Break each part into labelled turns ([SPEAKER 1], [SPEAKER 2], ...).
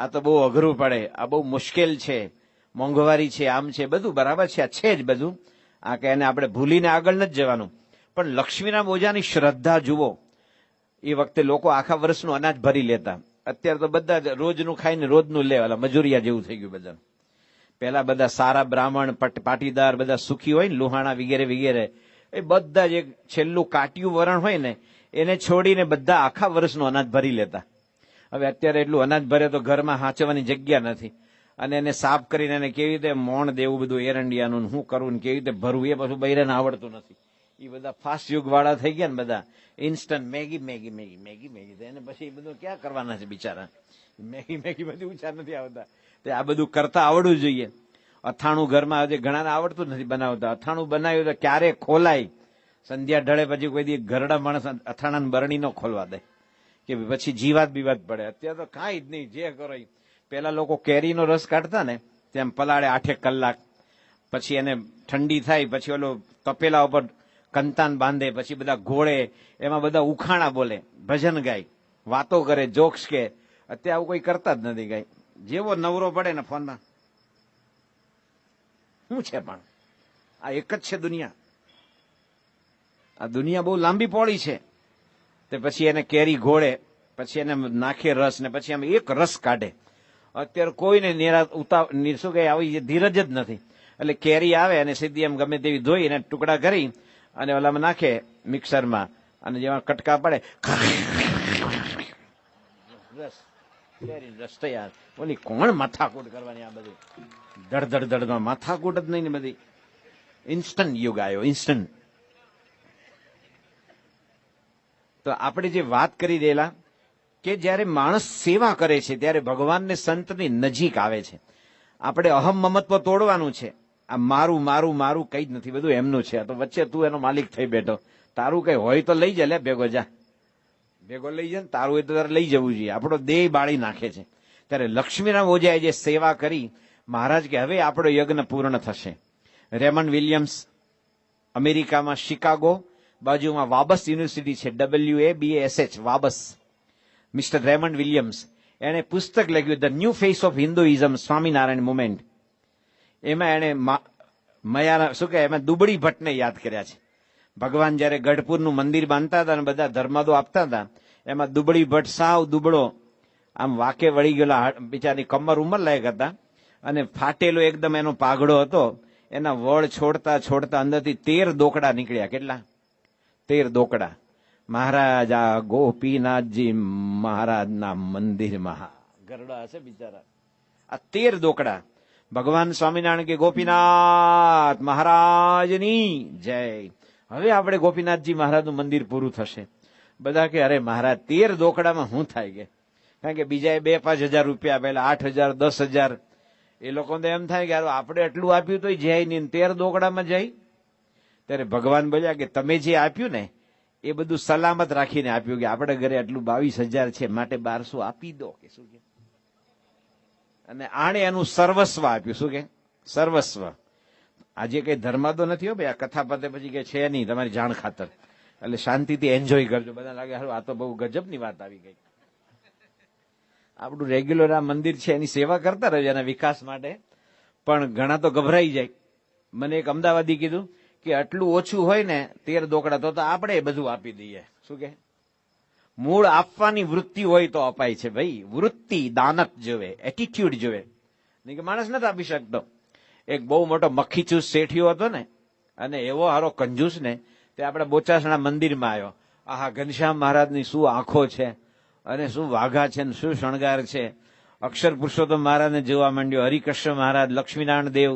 [SPEAKER 1] આ તો બહુ અઘરું પડે, આ બહુ મુશ્કેલ છે, મોંઘવારી છે, આમ છે, બધું બરાબર છે, આ છે જ બધું, આ કે એને આપણે ભૂલીને આગળ નથી જવાનું. પણ લક્ષ્મીના ઓજાની શ્રદ્ધા જુઓ. એ વખતે લોકો આખા વર્ષનું અનાજ ભરી લેતા. અત્યારે તો બધા જ રોજનું ખાઈને રોજનું લેવાલા, મજૂરિયા જેવું થઈ ગયું બધા. પેલા બધા સારા બ્રાહ્મણ, પાટીદાર, બધા સુખી હોય ને, લુહાણા વગેરે વગેરે, એ બધા જ એક છેલ્લું કાટિયું વરણ હોય ને એને છોડીને બધા આખા વર્ષનું અનાજ ભરી લેતા. હવે અત્યારે એટલું અનાજ ભરે તો ઘરમાં હાંચવાની જગ્યા નથી, અને એને સાફ કરીને એને કેવી રીતે મોણ દેવું બધું એરંડિયાનું, શું કરવું ને કેવી રીતે ભરવું, એ પાછું બૈરાને આવડતું નથી. એ બધા ફાસ્ટ યુગ વાળા થઈ ગયા ને, બધા instant Maggi Maggi Maggi Maggi Maggi, એને પછી એ બધું ક્યાં કરવાના છે બિચારા. મેગી મેગી બધી ઊંચા નથી આવતા. તે આ બધું કરતા આવડવું જોઈએ. અથાણું ઘરમાં આજે ઘણાને આવડતું નથી બનાવતા. અથાણું બનાવ્યું તો ક્યારે ખોલાય, સંધ્યા ઢળે પછી કોઈ દી ઘરડા માણસ અથાણાની બરણી ન ખોલવા દે, કે પછી જીવાત બીવાત પડે. અત્યારે તો કાંઈ જ નહીં, જે કરો. પેલા લોકો કેરીનો રસ કાઢતા ને તેમ પલાળે 8 કલાક, પછી એને ઠંડી થાય, પછી ઓલો તપેલા ઉપર કંતાન બાંધે, પછી બધા ઘોળે, એમાં બધા ઉખાણા બોલે, ભજન ગાય, વાતો કરે, જોક્સ કે. અત્યારે આવું કોઈ કરતા જ નથી. ગાય જેવો નવરો પડે ને ફોનમાં શું છે, પણ આ એક જ છે દુનિયા. આ દુનિયા બહુ લાંબી પોળી છે. તે પછી એને કેરી ઘોળે, પછી એને નાખે રસ, ને પછી આમ એક રસ કાઢે. અત્યારે કોઈને શું કહે, આવી ધીરજ જ નથી. એટલે કેરી આવે અને સીધી એમ ગમે તેવી ધોઈ એને ટુકડા કરી અને ઓલામાં નાખે મિક્સરમાં, અને જેમાં કટકા પડે રસ, કેરી રસ તૈયાર. ઓલી કોણ માથાકૂટ કરવાની, આ બધું ધડ ધડ ધડ માથાકૂટ જ નહીં ને બધી. ઇન્સ્ટન્ટ યુગ આવ્યો, ઇન્સ્ટન્ટ. તો આપણે જે વાત કરી દેલા કે જ્યારે માણસ સેવા કરે છે ત્યારે ભગવાનને સંતની નજીક આવે છે. આપણે અહમ મમત્વ તોડવાનું છે. આ મારું મારું મારું કઈ જ નથી, બધું એમનું છે. તો વચ્ચે તું એનો માલિક થઈ બેઠો. તારું કઈ હોય તો લઈ જા, લે ભેગો જા, ભેગો લઈ જા. તારું હોય તો તારે લઈ જવું જોઈએ. આપણો દેહ બાળી નાખે છે. ત્યારે લક્ષ્મીરામ ઓઝાએ જે સેવા કરી, મહારાજ કે હવે આપણો યજ્ઞ પૂર્ણ થશે. રેમન્ડ વિલિયમ્સ, અમેરિકામાં શિકાગો બાજુમાં વાબસ યુનિવર્સિટી છે, WABASH, વાબસ. મિસ્ટર રેમન્ડ વિલિયમ્સ, એને પુસ્તક લખ્યું the new face of Hinduism, Swaminarayan movement. એમાં એને શું કહે, એમાં દુબળી ભટ્ટને યાદ કર્યા છે. ભગવાન જયારે ગઢપુરનું મંદિર બાંધતા હતા અને બધા ધર્માદો આપતા હતા, એમાં દુબળી ભટ્ટ સાવ દુબળો, આમ વાકે વળી ગયેલા, બિચારી કમર ઉંમર લાયક હતા, અને ફાટેલો એકદમ એનો પાઘડો હતો. એના વળ છોડતા છોડતા અંદરથી 13 દોકડા નીકળ્યા. કેટલા? 13 દોકડા. મહારાજ આ ગોપીનાથજી મહારાજના મંદિરમાં ગરડા હશે બિચારા. આ 13 દોકડા. ભગવાન સ્વામિનારાયણ કે ગોપીનાથ મહારાજની જય. હવે આપણે ગોપીનાથજી મહારાજનું મંદિર પૂરું થશે. બધા કે અરે મહારાજ 13 દોકડામાં શું થાય કે, કારણ કે બીજાએ 2-5 હજાર રૂપિયા પેલા 8,000 10,000. એ લોકો તો એમ થાય કે આપણે એટલું આપ્યું તો જાય નહીં, 13 દોકડામાં જાય. ત્યારે ભગવાન બોલ્યા કે તમે જે આપ્યું ને એ બધું સલામત રાખીને આપ્યું, કે આપણે ઘરે આટલું 22,000 છે માટે 1200 આપી દો, કે શું કે. અને આણે એનું સર્વસ્વ આપ્યું. શું કે? સર્વસ્વ. આજે કઈ ધર્માદો નથી હો ભાઈ. આ કથા પતે પછી કે છે નહીં, તમારી જાણ ખાતર. એટલે શાંતિથી એન્જોય કરજો. બધા લાગે હારું આ તો બહુ ગજબની વાત આવી ગઈ. આપણું રેગ્યુલર આ મંદિર છે એની સેવા કરતા રહેજો એના વિકાસ માટે. પણ ઘણા તો ગભરાઈ જાય. મને એક અમદાવાદી કીધું કે આટલું ઓછું હોય ને 13 દોકડા તો આપણે બધું આપી દઈએ. શું કે? મૂળ આપવાની વૃત્તિ હોય તો અપાય છે ભાઈ. વૃત્તિ દાનત જોવે, એટીટ્યુડ જોવે, નહીં કે માણસ નથી આપી શકતો. એક બહુ મોટો મક્ખીચૂસ શેઠિયો હતો ને, અને એવો હારો કંજૂસ ને, તે આપણે બોચાસણા મંદિરમાં આવ્યો. આહા, ઘનશ્યામ મહારાજની શું આંખો છે, અને શું વાઘા છે, ને શું શણગાર છે. અક્ષર પુરુષોત્તમ મહારાજને જોવા માંડ્યો, હરિકૃષ્ણ મહારાજ, લક્ષ્મીનારાયણ દેવ,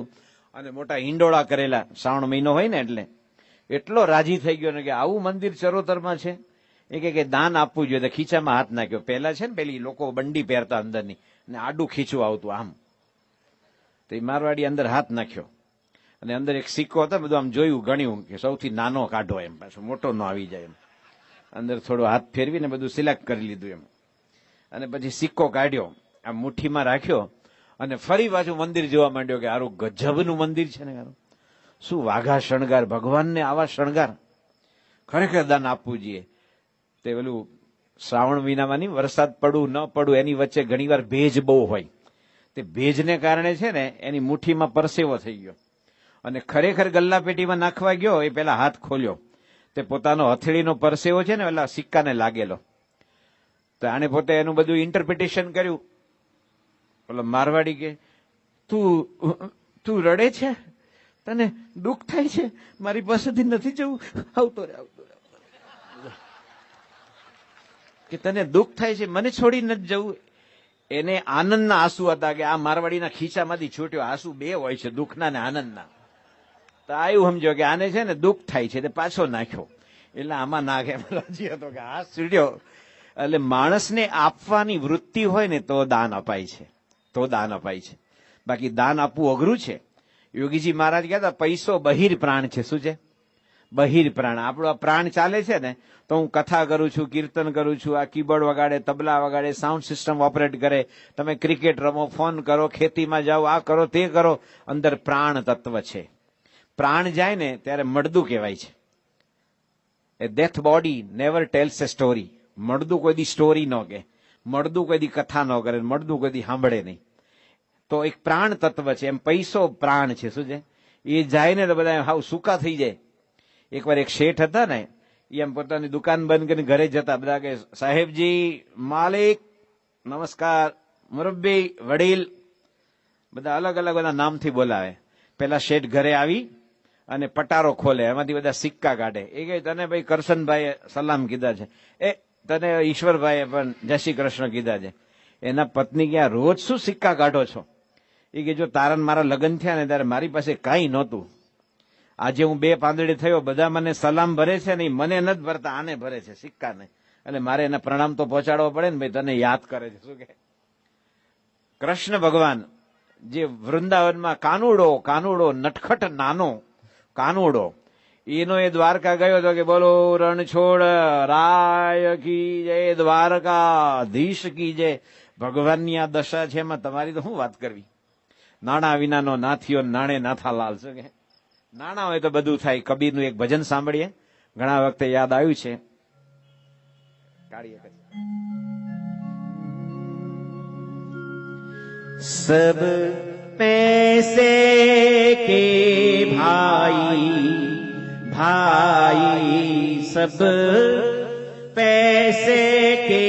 [SPEAKER 1] અને મોટા હિંડોળા કરેલા. શ્રાવણ મહિનો હોય ને એટલે એટલો રાજી થઈ ગયો ને કે આવું મંદિર ચરોતરમાં છે. એ કે દાન આપવું જોઈએ. ખીચામાં હાથ નાખ્યો. પહેલા છે ને પેલી લોકો બંડી પહેરતા અંદરની, ને આડું ખીચું આવતું આમ, તો એ મારવાડી અંદર હાથ નાખ્યો, અને અંદર એક સિક્કો હતો. બધું આમ જોયું, ગણ્યું કે સૌથી નાનો કાઢો, એમ પાછો મોટો ન આવી જાય એમ. અંદર થોડો હાથ ફેરવીને બધું સિલેક્ટ કરી લીધું એમ. અને પછી સિક્કો કાઢ્યો, આમ મુઠ્ઠીમાં રાખ્યો, અને ફરી પાછું મંદિર જોવા માંડ્યો કે આરું ગજબનું મંદિર છે ને, શું વાઘા શણગાર. ભગવાનને આવા શણગાર. ખરેખર દાન આપવું જોઈએ. તે પેલું શ્રાવણ મહિનામાં વરસાદ પડવું ન પડવું એની વચ્ચે ઘણીવાર ભેજ બહુ હોય. તે ભેજને કારણે છે ને એની મુઠ્ઠીમાં પરસેવો થઈ ગયો અને ખરેખર ગલ્લાપેટીમાં નાખવા ગયો એ પેલા હાથ ખોલ્યો તે પોતાનો હથેળીનો પરસેવો છે ને પેલા સિક્કાને લાગેલો. તો આને પોતે એનું બધું ઇન્ટરપ્રિટેશન કર્યું. પેલો મારવાડી કે તું રડે છે, તને દુઃખ થાય છે, મારી પાસેથી નથી જવું, આવતો રે કે તને દુઃખ થાય છે, મને છોડી નથી જવું. એને આનંદના આંસુ હતા કે આ મારવાડીના ખીચામાંથી છૂટ્યો. આંસુ બે હોય છે, દુઃખના ને આનંદના. તો આવું સમજો કે આને છે ને દુઃખ થાય છે તે પાછો નાખ્યો એટલે આમાં નાખે રાજી હતો કે આ છૂટ્યો. એટલે માણસને આપવાની વૃત્તિ હોય ને તો દાન અપાય છે, તો દાન અપાય છે. બાકી દાન આપવું અઘરું છે. યોગીજી મહારાજ કહેતા પૈસો બહિર પ્રાણ છે. શું છે? બહિર પ્રાણ. આપણો આ પ્રાણ ચાલે છે ને તો હું કથા કરું છું, કીર્તન કરું છું, આ કીબોર્ડ વગાડે, તબલા વગાડે, સાઉન્ડ સિસ્ટમ ઓપરેટ કરે, તમે ક્રિકેટ રમો, ફોન કરો, ખેતીમાં જાઓ, આ કરો તે કરો, અંદર પ્રાણ તત્વ છે. પ્રાણ જાય ને ત્યારે મળદું કહેવાય છે. એ ડેથ બોડી નેવર ટેલ્સ એ સ્ટોરી. મળદું કોઈ દી સ્ટોરી ન કે, મળદું કોઈ દી કથા ન કરે, મળદું કોઈ દી સાંભળે નહીં. તો એક પ્રાણ તત્વ છે. એમ પૈસો પ્રાણ છે. શું છે? એ જાય ને તો બધા હાવ સૂકા થઈ જાય. એકવાર એક શેઠ હતા ને, એ એમ પોતાની દુકાન બંધ કરીને ઘરે જતા, બધા કે સાહેબજી, માલિક, નમસ્કાર, મુરબ્બી, વડીલ, બધા અલગ અલગ બધા નામથી બોલાવે. પેલા શેઠ ઘરે આવી અને પટારો ખોલે, એમાંથી બધા સિક્કા કાઢે. એ કે તને ભાઈ કરશનભાઈએ સલામ કીધા છે, એ તને ઈશ્વરભાઈએ પણ જય શ્રી કૃષ્ણ કીધા છે. એના પત્ની કે રોજ શું સિક્કા કાઢો છો? એ કે જો તારા મારા લગ્ન થયા ને ત્યારે મારી પાસે કાંઈ નહોતું. આજે હું 2 પાંદડે થયો, બધા મને સલામ ભરે છે ને મને નથી ભરતા, આને ભરે છે સિક્કાને. એટલે મારે એના પ્રણામ તો પહોંચાડવો પડે ને, ભાઈ તને યાદ કરે છે. શું કે કૃષ્ણ ભગવાન જે વૃંદાવનમાં કાનુડો નટખટ નાનો કાનુડો, એનો એ દ્વારકા ગયો હતો કે બોલો રણછોડ રાય કી જય, દ્વારકાધીશ કી જય. ભગવાનની આ દશા છે, એમાં તમારી તો શું વાત કરવી? નાણા વિનાનો નાથિયો, નાણે નાથા લાલ. શું કે નાણા હોય તો બધું થાય. કબીરનું એક ભજન સાંભળીએ, ઘણા વખતે યાદ આવ્યું છે. સબ પૈસે કે ભાઈ ભાઈ, સબ પૈસે કે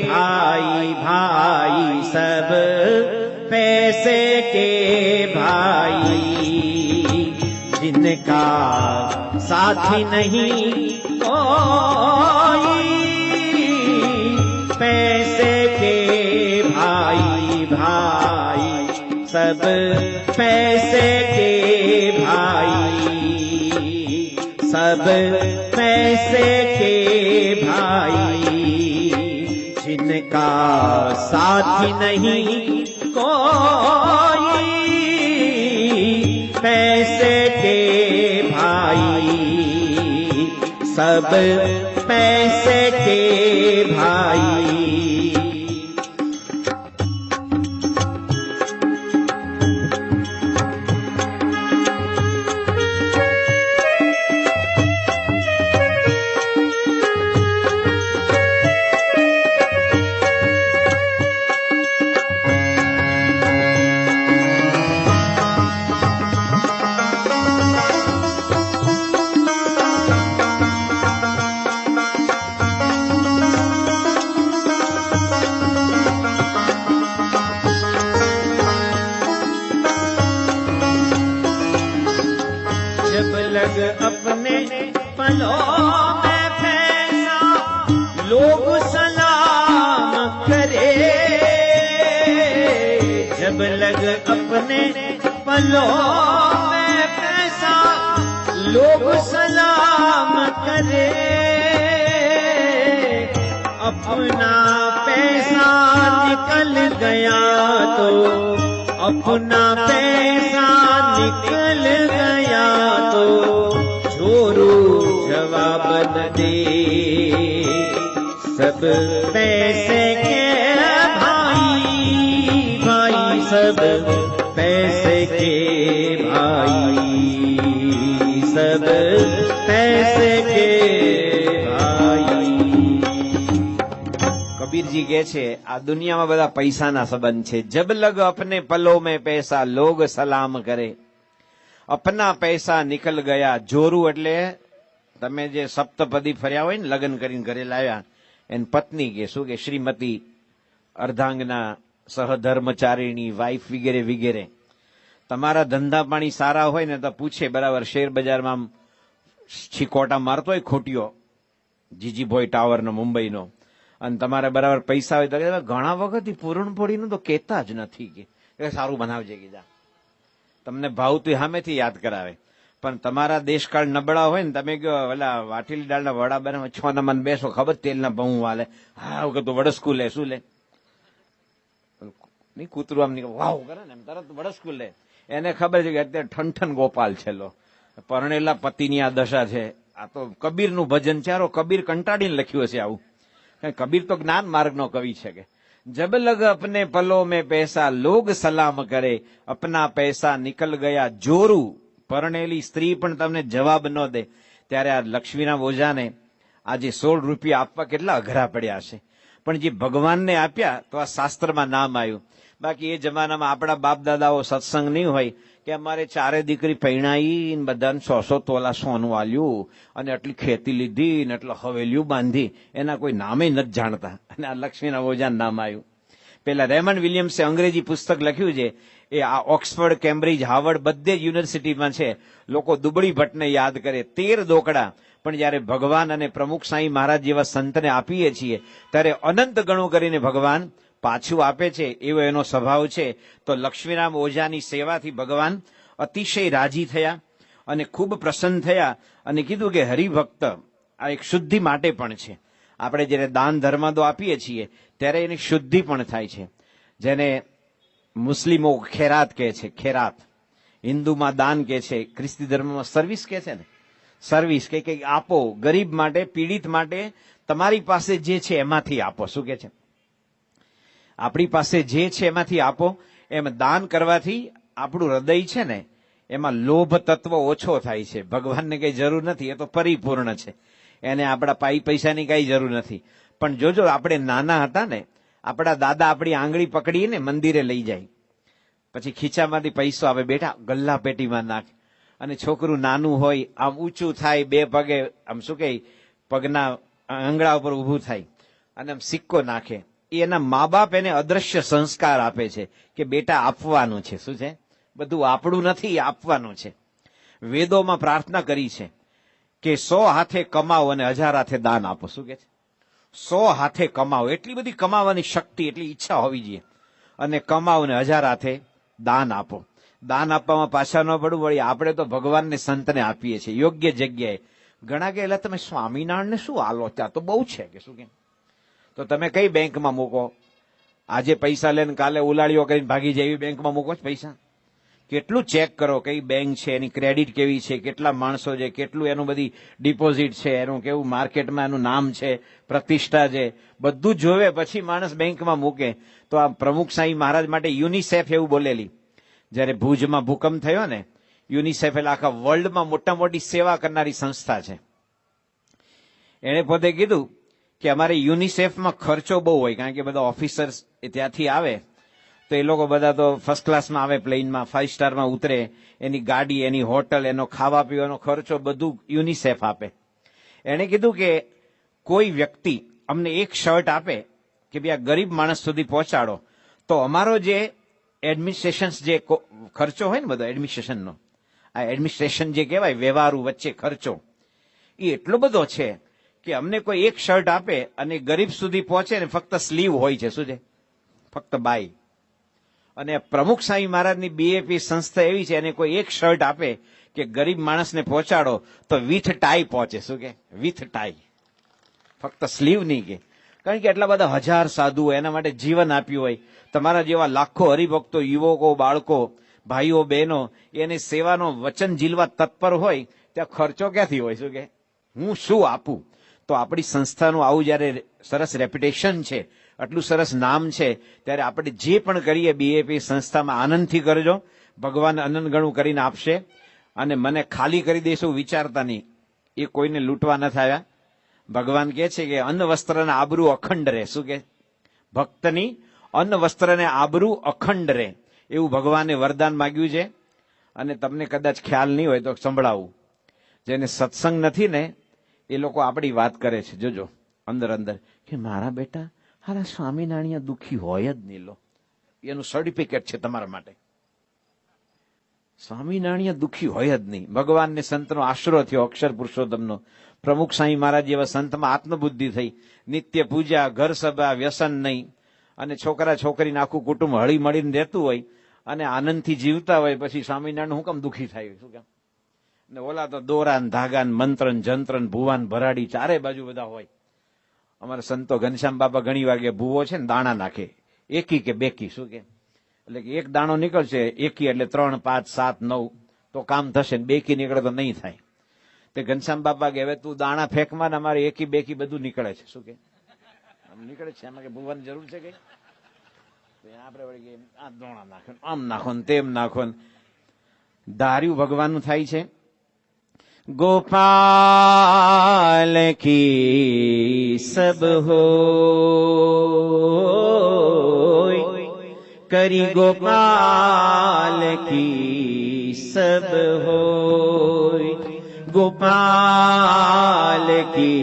[SPEAKER 1] ભાઈ ભાઈ, સબ पैसे के भाई, जिनका साथी नहीं कोई, पैसे के भाई भाई, सब पैसे के भाई, सब पैसे के भाई, जिनका साथी नहीं कोई, पैसे के भाई, सब पैसे के भाई. अपने पलों में फैला लोग सलाम करे, जब लग अपने पलों में पैसा लोग सलाम करे, अपना पैसा निकल गया तो, अपना पैसा निकल गया तो छोरू जवाब न दे, सब पैसे के भाई भाई, सब पैसे के भाई, सब पैसे के भाई. કબીરજી કહે છે આ દુનિયામાં બધા પૈસાના સંબંધ છે. જબ લગ અપને પલો મેં પૈસા લોગ સલામ કરે, અપના પૈસા નિકલ ગયા. જોરું એટલે તમે જે સપ્તપદી ફર્યા હોય ને, લગ્ન કરીને ઘરે લાવ્યા, એની પત્ની કે શું કે શ્રીમતી, અર્ધાંગના, સહધર્મચારીણી, વાઇફ વગેરે વગેરે. તમારા ધંધા પાણી સારા હોય ને તો પૂછે બરાબર, શેર બજારમાં છીકોટા મારતો હોય ખોટીઓ, જીજીભોય ટાવરનો મુંબઈનો, અને તમારે બરાબર પૈસા હોય તો ઘણા વખતથી પૂરણપોળીનું તો કહેતા જ નથી કે સારું બનાવજે કીધા, તમને ભાવતું સામેથી યાદ કરાવે. પણ તમારા દેશકાળ નબળા હોય ને, તમે કહો ઓલા વાટીલી દાળના વડા બનાવે, 6 ના મન બેસો, ખબર તેલના ભઉં વાલે, હા કે તું વડસ્કું લે, શું લે નહીં, કૂતરું આમ નીકળે વાવ કરે ને એમ તરત વડસ્કું લે. એને ખબર છે કે અત્યારે ઠનઠન ગોપાલ છેલ્લો, પરણેલા પતિની આ દશા છે. આ તો કબીરનું ભજન ચારો, કબીર કંટાળીને લખ્યું હશે આવું. કબીર તો જ્ઞાન માર્ગનો કવિ છે કે જબ લગ અપને પલો મેં પૈસા લોગ સલામ કરે, અપના પૈસા નિકલ ગયા. જોરું, પરણેલી સ્ત્રી પણ તમને જવાબ ન દે. ત્યારે આ લક્ષ્મીના ઓઝાને આજે 16 રૂપિયા આપવા કેટલા અઘરા પડ્યા છે, પણ જે ભગવાનને આપ્યા તો આ શાસ્ત્રમાં નામ આવ્યું. બાકી એ જમાનામાં આપણા બાપ દાદાઓ સત્સંગ નહીં હોય કે અમારે 4 દીકરી પૈણાઈ, બધાને 100 તોલા સોનું આલ્યું અને આટલી ખેતી લીધી ને એટલે હવેલીઓ બાંધી, એના કોઈ નામે નથી જાણતા, અને આ લક્ષ્મીના ઓઝાનું નામ આવ્યું. પેલા રેમન્ડ વિલિયમ્સે અંગ્રેજી પુસ્તક લખ્યું છે, એ આ ઓક્સફર્ડ, કેમ્બ્રિજ, હાર્વર્ડ બધે જ યુનિવર્સિટીમાં છે. લોકો દુબળી ભટ્ટને યાદ કરે, 13 દોકડા, પણ જયારે ભગવાન અને પ્રમુખ સાંઈ મહારાજ જેવા સંતને આપીએ છીએ ત્યારે અનંત ગણું કરીને ભગવાન પાછું આપે છે. એવો એનો સ્વભાવ છે. તો લક્ષ્મીરામ ઓઝાની સેવાથી ભગવાન અતિશય રાજી થયા અને ખૂબ પ્રસન્ન થયા અને કીધું કે હરિભક્ત આ એક શુદ્ધિ માટે પણ છે. આપણે જ્યારે દાન ધર્માદો આપીએ છીએ ત્યારે એની શુદ્ધિ પણ થાય છે, જેને મુસ્લિમો ખેરાત કહે છે, ખેરાત. હિન્દુમાં દાન કહે છે, ખ્રિસ્તી ધર્મમાં સર્વિસ કહે છે ને, સર્વિસ કે કંઈક આપો ગરીબ માટે, પીડિત માટે, તમારી પાસે જે છે એમાંથી આપો. શું કે છે? આપણી પાસે જે છે એમાંથી આપો. એમ દાન કરવાથી આપણું હૃદય છે ને એમાં લોભ તત્વ ઓછો થાય છે. ભગવાનને કઈ જરૂર નથી, એ તો પરિપૂર્ણ છે, એને આપણા પૈસાની કઈ જરૂર નથી. પણ જોજો, આપણે નાના હતા ને, આપણા દાદા આપણી આંગળી પકડીને મંદિરે લઈ જાય, પછી ખીચામાંથી પૈસો આવે, બેટા ગલ્લા પેટીમાં નાખ, અને છોકરું નાનું હોય આમ ઊંચું થાય, 2 પગે આમ શું કહે પગના આંગળા ઉપર ઊભું થાય અને આમ સિક્કો નાખે. એના મા બાપ એને અદ્રશ્ય સંસ્કાર આપે છે કે બેટા આપવાનું છે. શું છે? બધું આપણું નથી, આપવાનું છે. વેદોમાં પ્રાર્થના કરી છે કે 100 હાથે કમાવો અને 1000 હાથે દાન આપો. શું કે છે? 100 હાથે કમાવો, એટલી બધી કમાવાની શક્તિ, એટલી ઈચ્છા હોવી જોઈએ, અને કમાવો ને 1000 હાથે દાન આપો. દાન આપવામાં પાછા ન પડવું, વળી આપણે તો ભગવાનને સંતને આપીએ છીએ યોગ્ય જગ્યાએ. ઘણા કે એટલે તમે સ્વામિનારાયણને શું આલો, ત્યાં તો બહુ છે કે શું કેમ? તો તમે કઈ બેંકમાં મૂકો? આજે પૈસા લઈને કાલે ઉલાળીઓ કરીને ભાગી જાય એવી બેંકમાં મૂકો છો પૈસા? કેટલું ચેક કરો કઈ બેંક છે, એની ક્રેડિટ કેવી છે, કેટલા માણસો છે, કેટલું એનું બધી ડિપોઝિટ છે, એનું કેવું માર્કેટમાં એનું નામ છે, પ્રતિષ્ઠા છે, બધું જોવે પછી માણસ બેંકમાં મૂકે. તો આ પ્રમુખ સાંઈ મહારાજ માટે યુનિસેફ એવું બોલેલી, જયારે ભુજમાં ભૂકંપ થયો ને, યુનિસેફ એટલે આખા વર્લ્ડમાં મોટા મોટી સેવા કરનારી સંસ્થા છે. એણે પોતે કીધું કે અમારે યુનિસેફમાં ખર્ચો બહુ હોય, કારણ કે બધા ઓફિસર્સ ત્યાંથી આવે તો એ લોકો બધા તો ફર્સ્ટ ક્લાસમાં આવે, પ્લેનમાં 5 સ્ટારમાં ઉતરે, એની ગાડી, એની હોટલ, એનો ખાવા પીવાનો ખર્ચો બધું યુનિસેફ આપે. એણે કીધું કે કોઈ વ્યક્તિ અમને એક શર્ટ આપે કે ભાઈ આ ગરીબ માણસ સુધી પહોંચાડો, તો અમારો જે એડમિનિસ્ટ્રેશન જે ખર્ચો હોય ને બધો એડમિનિસ્ટ્રેશનનો, આ એડમિનિસ્ટ્રેશન જે કહેવાય વ્યવહારો વચ્ચે ખર્ચો, એ એટલો બધો છે કે અમને કોઈ એક શર્ટ આપે અને ગરીબ સુધી પહોંચે ને ફક્ત સ્લીવ હોય છે. શું છે? ફક્ત બાય. અને પ્રમુખ સાંઈ મહારાજની બીએપી સંસ્થા એવી છે, એને કોઈ એક શર્ટ આપે કે ગરીબ માણસને પહોંચાડો તો વિથ ટાઈ પહોંચે. શું કે? વિથ ટાઈ, ફક્ત સ્લીવ નહીં કે. કારણ કે એટલા બધા 1000 સાધુઓ એના માટે જીવન આપ્યું હોય. તમારા જેવા લાખો હરિભક્તો, યુવકો, બાળકો, ભાઈઓ, બહેનો એને સેવાનો વચન ઝીલવા તત્પર હોય, ત્યાં ખર્ચો ક્યાંથી હોય? શું કે હું શું આપું? તો આપણી સંસ્થાનું આવું જયારે સરસ રેપ્યુટેશન છે, આટલું સરસ નામ છે, ત્યારે આપણે જે પણ કરીએ બીએપી સંસ્થામાં આનંદથી કરજો. ભગવાન અનંત ગણું કરીને આપશે. અને મને ખાલી કરી દઈશું વિચારતા નહીં, એ કોઈને લૂંટવા ન થયા. ભગવાન કહે છે કે અન્ન વસ્ત્રના આબરૂ અખંડ રહે. શું કે? ભક્તની અન્ન વસ્ત્ર ને આબરૂ અખંડ રહે એવું ભગવાને વરદાન માંગ્યું છે. અને તમને કદાચ ખ્યાલ નહીં હોય તો સંભળાવું. જેને સત્સંગ નથી ને એ લોકો આપણી વાત કરે છે, જોજો અંદર અંદર, કે મારા બેટા હારા સ્વામિનારાયણ દુઃખી હોય જ નહીં. લો, એનું સર્ટિફિકેટ છે તમારા માટે. સ્વામિનારાયણ દુઃખી હોય જ નહીં. ભગવાનને સંતનો આશરો થયો, અક્ષર પુરુષોત્તમનો. પ્રમુખ સાંઈ મહારાજ જેવા સંતમાં આત્મબુદ્ધિ થઈ. નિત્ય પૂજા, ઘર સભા, વ્યસન નહીં, અને છોકરા છોકરીને આખું કુટુંબ હળી મળીને રહેતું હોય અને આનંદથી જીવતા હોય, પછી સ્વામિનારાયણ હું કેમ દુઃખી થાય? શું કેમ? ને ઓલા તો દોરા ધાગા મંત્રન જંત્રન ભુવાન ભરાડી ચારે બાજુ બધા હોય. અમારા સંતો ઘનશ્યામ બાપા ઘણી વાર કે ભૂવો છે ને દાણા નાખે, એકી કે બેકી, શું કે, એટલે કે એક દાણો નીકળશે, એકી એટલે 3, 5, 7, 9 તો કામ થશે, બેકી નીકળે તો નહીં થાય. તે ઘનશ્યામ બાપા કે હવે તું દાણા ફેંકમાં, અમારે એકી બેકી બધું નીકળે છે. શું કે નીકળે છે? એમાં કે ભૂવાની જરૂર છે કઈ? આપડે વળી આ દોણા નાખો, આમ નાખો ને તેમ નાખો. ધાર્યું ભગવાનનું થાય છે. गोपाल की सब होय, करी गोपाल की सब होय, गोपाल की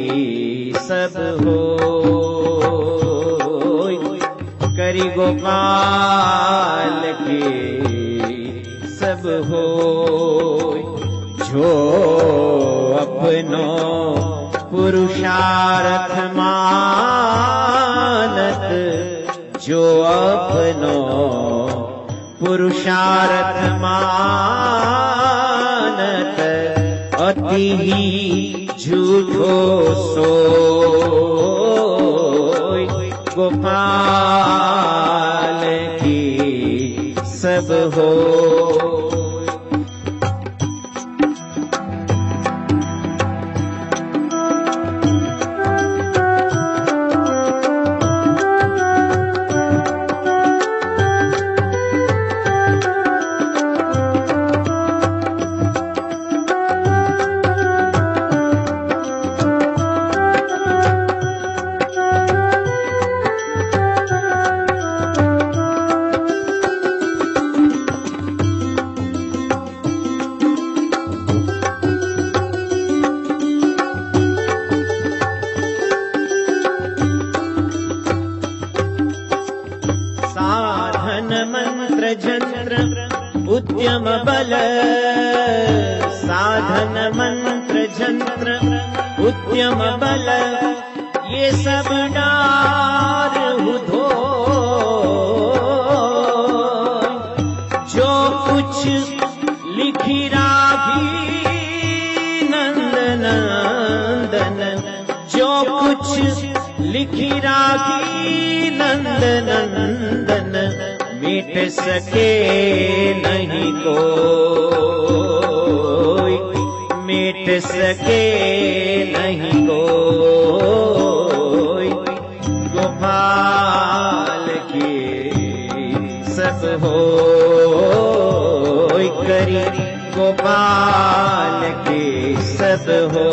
[SPEAKER 1] सब होय, करी गोपाल की सब होय. जो अपनो पुरुषार्थ मानत, जो अपनो पुरुषार्थ मानत, अति ही झूठो सोय, गोपाल की सब हो. उद्यम बल साधन मंत्र जंत्र उद्यम बल ये सब डार हुधो. जो कुछ लिखी राभी नंदन नंदन, जो कुछ लिखी रागी नंदन नंदन, मिट सके नहीं कोई, मिट सके नहीं कोई. गोपाल की सब होय, करी गोपाल की सब हो.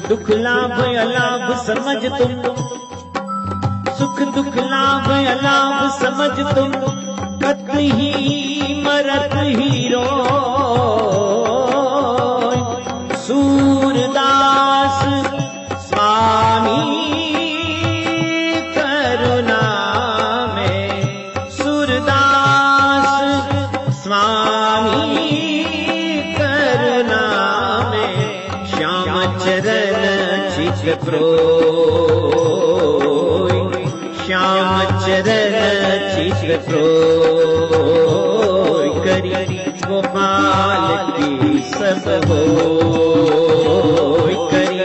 [SPEAKER 1] दुख लाभ अलाभ समझ तुम, सुख दुख लाभ अलाभ समझ तुम, कत ही मरत हीरो. सूरदास स्वामी करुणा में, सूरदास स्वामी करुणा में, श्याम चरण चित प्रोय, श्याम चरण चित प्रोय, करी गोपाल की सब होय, करी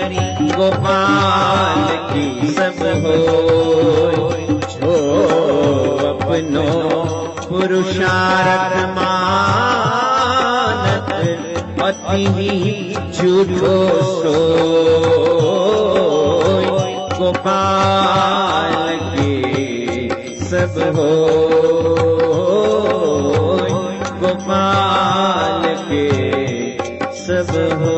[SPEAKER 2] गोपाल की सब हो जो अपनो पुरुषार्थ मानत अति झूठो सो गोपाल की सब हो गोपाल के सब हो।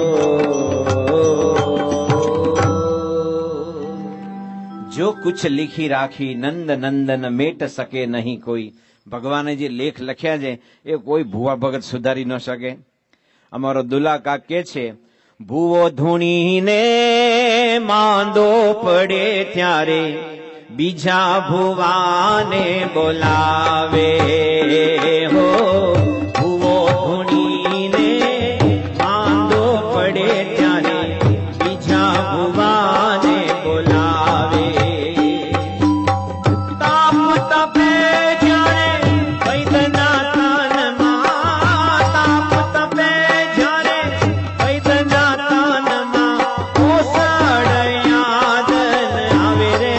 [SPEAKER 1] જો કુછ લીખી રાખી નંદ નંદન મેટ શકે નહીં કોઈ. ભગવાને જે લેખ લખ્યા છે એ કોઈ ભુવા ભગત સુધારી ન શકે. અમારો દુલા કાક કે છે, ભૂવો ધૂણીને માંદો પડે ત્યારે બીજા ભુવાને બોલાવે હો. ભૂવો ધૂણીને માંદો પડે ત્યારે બીજા ભુવાને બોલાવે. તાપ તપે જ્યારે વૈદ્યના તનમાં, તાપ તપે જ્યારે વૈદ્યના તનમાં ઓસડ યાદન આવે રે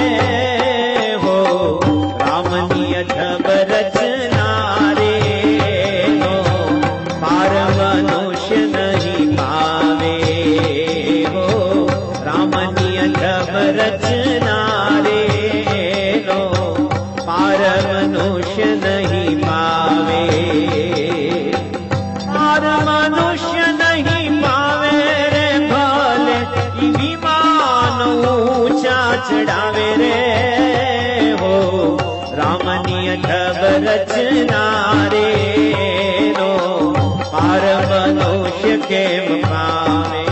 [SPEAKER 1] હો. રામની અજબ રચના રે હો, પાર મનુષ્ય નહીં પાવે હો. રામની અજબ રચના રે હો, પાર મનુષ્ય નહીં પાવે. પાર મનુષ્ય નહીં પાવે રે ભલે ઈ વિમાન ઊંચા ચડાવે રે હો. રામની અજબ રચના રે નો, પાર મનુષ્ય કેમ પાવે.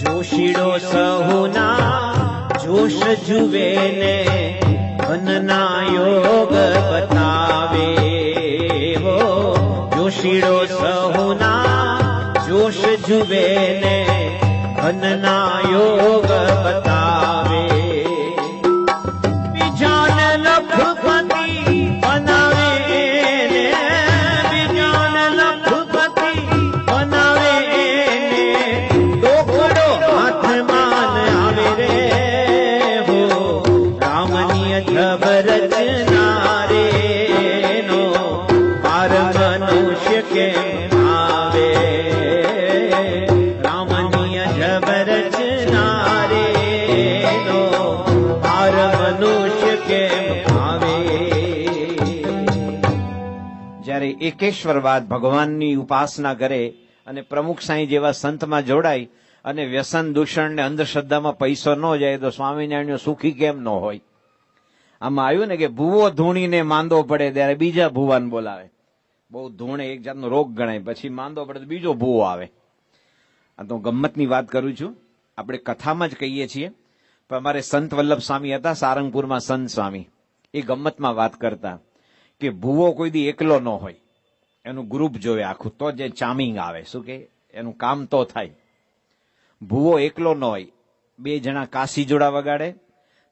[SPEAKER 1] જોશીડો સહુના જોશ જુએ ને મનના યોગ બતાવે હો. જોશીડો સહુના જોશ જુએ ને મનના યોગ બતાવે. બીજાને લખપતિ બનાવે ને, બીજાને લખપતિ બનાવે ને, ડોકડો હાથમાં આવે રે હો. રામની અજબ રચના રે નો, પાર મનુષ્ય કેમ આવે. રામની અજબ રચના રે નો, પાર મનુષ્ય કેમ આવે. જ્યારે એકેશ્વરવાદ ભગવાનની ઉપાસના કરે અને પ્રમુખ સાંઈ જેવા સંતમાં જોડાય અને વ્યસન દૂષણ ને અંધશ્રદ્ધામાં પૈસો ન જાય તો સ્વામિનારાયણ સુખી કેમ ન હોય. આમાં આવ્યું ને કે ભૂવો ધૂણીને માંદો પડે ત્યારે બીજા ભુવાને બોલાવે. બહુ ધૂણે એક જાતનો રોગ ગણાય, પછી માંદો પડે તો બીજો ભૂવો આવે. આ તો ગમ્મતની વાત કરું છું, આપણે કથામાં જ કહીએ છીએ, પણ અમારે સંત વલ્લભ સ્વામી હતા સારંગપુરમાં, સંત સ્વામી, એ ગમ્મતમાં વાત કરતા કે ભૂવો કોઈ દી એકલો ન હોય, એનું ગ્રુપ જોવે આખું, તો જે ચામિંગ આવે, શું કે એનું કામ તો થાય. ભૂવો એકલો ન હોય, બે જણા કાશી જોડા વગાડે,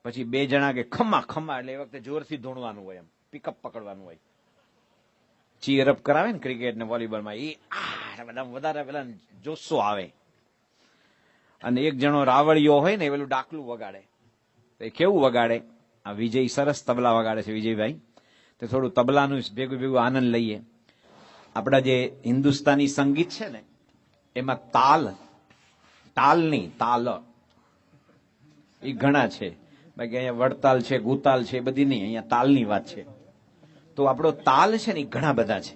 [SPEAKER 1] પછી બે જણા કે ખમ્મા ખમ્મા, એટલે એ વખતે જોરથી ધૂણવાનું હોય, એમ પિકઅપ પકડવાનું હોય. ચીયરઅપ કરાવે ને ક્રિકેટ ને વોલીબોલમાં, એ બધા વધારે પેલા જોસ્સો આવે. અને એક જણો રાવળિયો હોય ને એ પેલું ડાકલું વગાડે. તો એ કેવું વગાડે, આ વિજય સરસ તબલા વગાડે છે વિજયભાઈ, તો થોડું તબલાનું ભેગું ભેગું આનંદ લઈએ. આપણા જે હિન્દુસ્તાની સંગીત છે ને એમાં તાલ નહીં, તાલ એ ઘણા છે. બાકી અહીંયા વડતાલ છે, ગુતાલ છે, બધી નહીં, અહીંયા તાલની વાત છે. તો આપણો તાલ છે ને એ ઘણા બધા છે.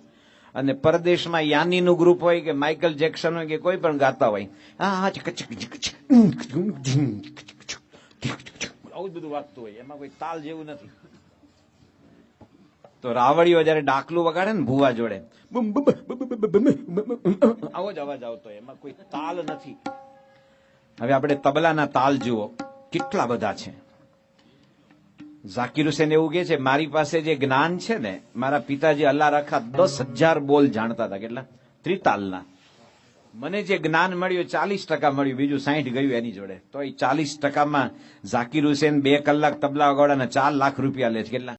[SPEAKER 1] અને પરદેશમાં યાનીનું ગ્રુપ હોય કે માઇકલ જેક્સન હોય કે કોઈ પણ ગાતા હોય, આવું બધું વાગતું હોય, એમાં કોઈ તાલ જેવું નથી. તો રાવળીઓ જયારે ડાકલું વગાડે ને ભૂવા જોડે, આવો જ અવાજ આવતો હોય, એમાં કોઈ તાલ નથી. હવે આપણે તબલાના તાલ જુઓ, કેટલા બધા છે. ઝાકીર હુસેન એવું કહે છે, મારી પાસે જે જ્ઞાન છે ને, મારા પિતાજી અલ્લાહ રખા 10,000 બોલ જાણતા હતા. કેટલા? ત્રિતાલના. મને જે જ્ઞાન મળ્યું 40% મળ્યું, બીજું 60 ગયું એની જોડે. તો એ 40%માં ઝાકીર હુસેન 2 કલાક તબલા વગાડવાના 4 લાખ રૂપિયા લે છે. કેટલા?